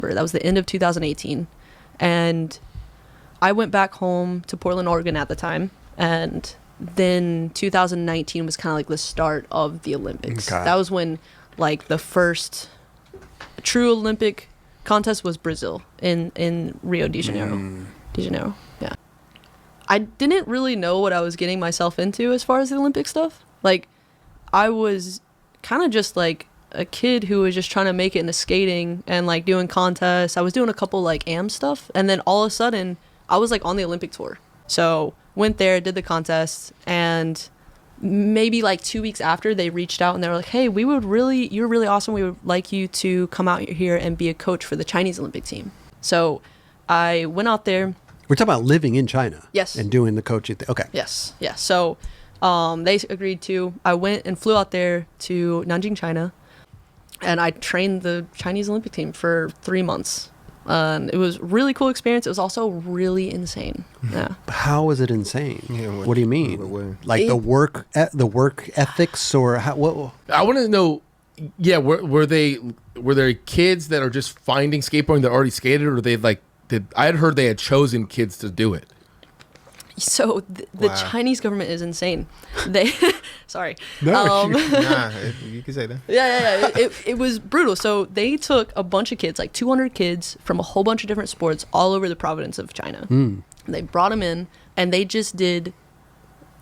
That was the end of 2018. And I went back home to Portland, Oregon at the time. And then 2019 was kind of like the start of the Olympics. Okay. That was when like the first true Olympic contest was Brazil in Rio de Janeiro. De Janeiro, yeah. I didn't really know what I was getting myself into as far as the Olympic stuff. Like, I was kind of just like a kid who was just trying to make it into skating and like doing contests. I was doing a couple like AM stuff, and then all of a sudden I was like on the Olympic tour. So went there, did the contest, and maybe like 2 weeks after, they reached out and they were like, hey, you're really awesome. We would like you to come out here and be a coach for the Chinese Olympic team. So I went out there. We're talking about living in China. Yes. And doing the coaching thing. Okay. Yes. Yeah. So they agreed to. I went and flew out there to Nanjing, China, and I trained the Chinese Olympic team for 3 months. It was a really cool experience. It was also really insane. Yeah. How is it insane? Yeah, what do you mean? Like the work ethics, or how? What? I want to know. Yeah, were there kids that are just finding skateboarding that already skated, or they like did? I had heard they had chosen kids to do it. So the Chinese government is insane. They, sorry. Nah, you can say that. Yeah. It was brutal. So they took a bunch of kids, like 200 kids from a whole bunch of different sports all over the province of China. They brought them in, and they just did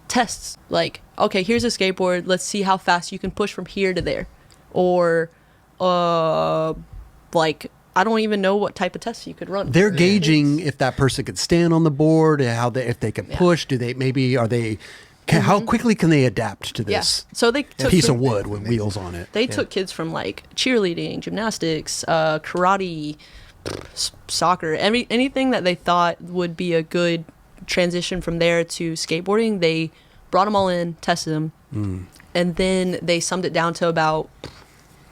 tests. Like, okay, here's a skateboard. Let's see how fast you can push from here to there. Or, like, I don't even know what type of tests you could run. They're gauging if that person could stand on the board, if they can push. Do they how quickly can they adapt to this? Yeah. So they took piece of wood with wheels on it. They took kids from like cheerleading, gymnastics, karate, soccer, anything that they thought would be a good transition from there to skateboarding. They brought them all in, tested them, and then they summed it down to about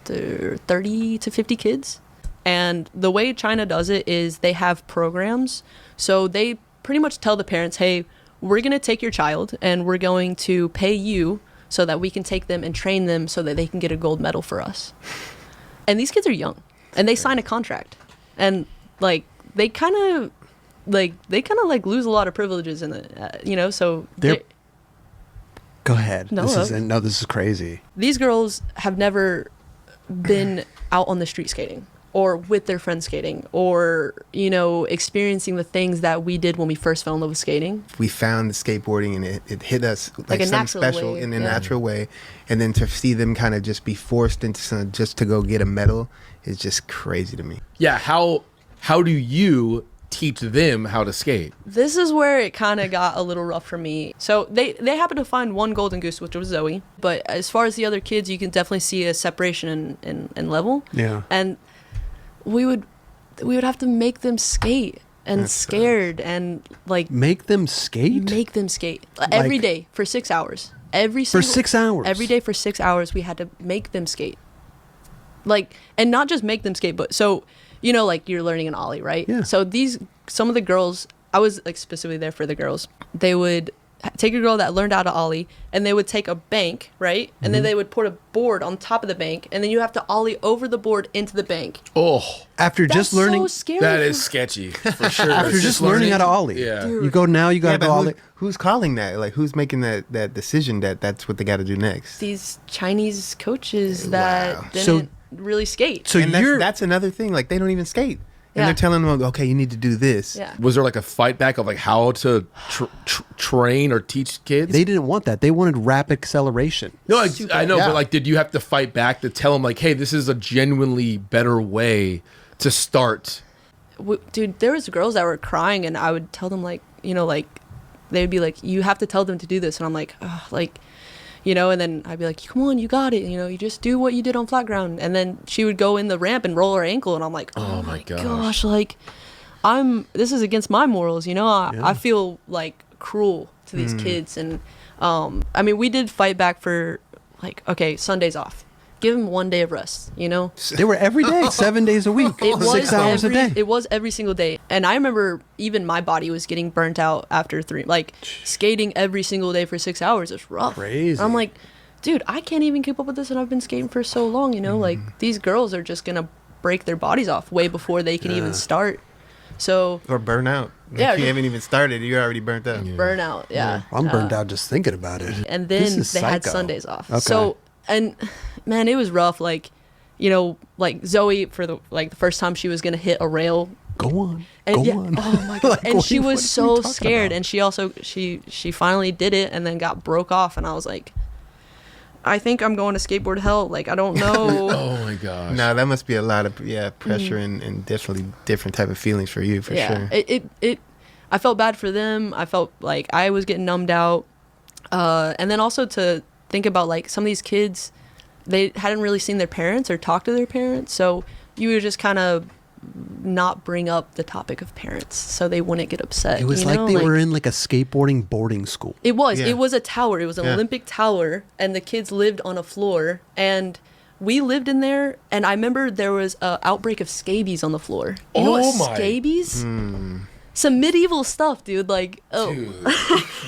30 to 50 kids. And the way China does it is they have programs. So they pretty much tell the parents, hey, we're going to take your child and we're going to pay you so that we can take them and train them so that they can get a gold medal for us. And these kids are young, and they sign a contract. And like they kind of lose a lot of privileges in it, so Go ahead. No, this is crazy. These girls have never been out on the street skating or with their friends skating or, experiencing the things that we did when we first fell in love with skating. We found the skateboarding and it hit us like something special way, in a natural way. And then to see them kind of just be forced into something just to go get a medal is just crazy to me. Yeah, how do you teach them how to skate? This is where it kind of got a little rough for me. So they happened to find one golden goose, which was Zoe. But as far as the other kids, you can definitely see a separation in level. Yeah. And we would have to make them skate and that's scared and like make them skate every day for 6 hours. Every day for 6 hours we had to make them skate. Like, and not just make them skate, but so like you're learning an ollie, right? Yeah. So some of the girls, I was like specifically there for the girls. They would take a girl that learned how to ollie, and they would take a bank, right? And then they would put a board on top of the bank, and then you have to ollie over the board into the bank. Oh, after just learning, so scary. That is sketchy for sure. After just learning how to ollie, yeah. Dude. You got to go ollie. Who's calling that? Like, who's making that decision that that's what they got to do next? These Chinese coaches that didn't So- really skate. So and that's another thing. Like, they don't even skate. And they're telling them, okay, you need to do this. Yeah. Was there like a fight back of like how to train or teach kids? They didn't want that. They wanted rapid acceleration. No, I know, Yeah. but like, did you have to fight back to tell them like, hey, this is a genuinely better way to start? Dude, there was girls that were crying, and I would tell them like, they would be like, you have to tell them to do this, and I'm like, and then I'd be like, come on, you got it. You just do what you did on flat ground. And then she would go in the ramp and roll her ankle. And I'm like, oh my gosh, like this is against my morals. I feel like cruel to these kids. And we did fight back for like, okay, Sunday's off. Give them 1 day of rest, They were every day, 7 days a week, 6 hours a day. It was every single day. And I remember even my body was getting burnt out after 3. Like, skating every single day for 6 hours is rough. Crazy. I'm like, dude, I can't even keep up with this, and I've been skating for so long, Like, these girls are just going to break their bodies off way before they can even start. So Or burn out. Yeah. If you haven't even started, you're already burnt out. burnout, yeah. I'm burned out just thinking about it. And This then is they had psycho. Sundays off. Okay. So, and man, it was rough. Like, you know, like Zoe for the first time she was gonna hit a rail. Go on. And Go yeah, on. oh my god! Like, And what she are you- was what are you so talking scared, about? and she also she finally did it, and then got broke off, and I was like, I think I'm going to skateboard hell. Like I don't know. Oh my gosh. No, that must be a lot of pressure and definitely different type of feelings for you for sure. It I felt bad for them. I felt like I was getting numbed out, and then also to think about like some of these kids, they hadn't really seen their parents or talked to their parents, so you would just kind of not bring up the topic of parents so they wouldn't get upset. It was you like know? they were in like a skateboarding boarding school. It was. Yeah. It was a tower. It was an Yeah. Olympic tower, and the kids lived on a floor. And we lived in there, and I remember there was an outbreak of scabies on the floor. You know Oh what my- scabies? Some medieval stuff, dude. Like, oh. Dude,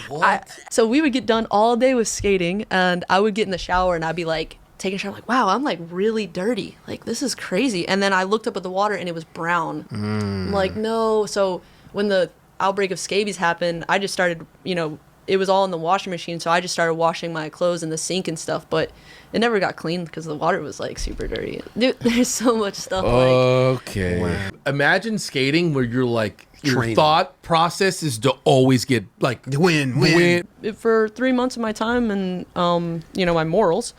what? So we would get done all day with skating, and I would get in the shower, and I'd be like, taking a shower, like, wow, I'm like really dirty. Like, this is crazy. And then I looked up at the water, and it was brown. I'm like, no. So when the outbreak of scabies happened, I just started, you know, it was all in the washing machine, so I just started washing my clothes in the sink and stuff, but it never got cleaned because the water was like super dirty. Dude, there's so much stuff Okay. Wow. Imagine skating where you're like your Training. thought process is to always get like Win. for 3 months of my time and you know, my morals.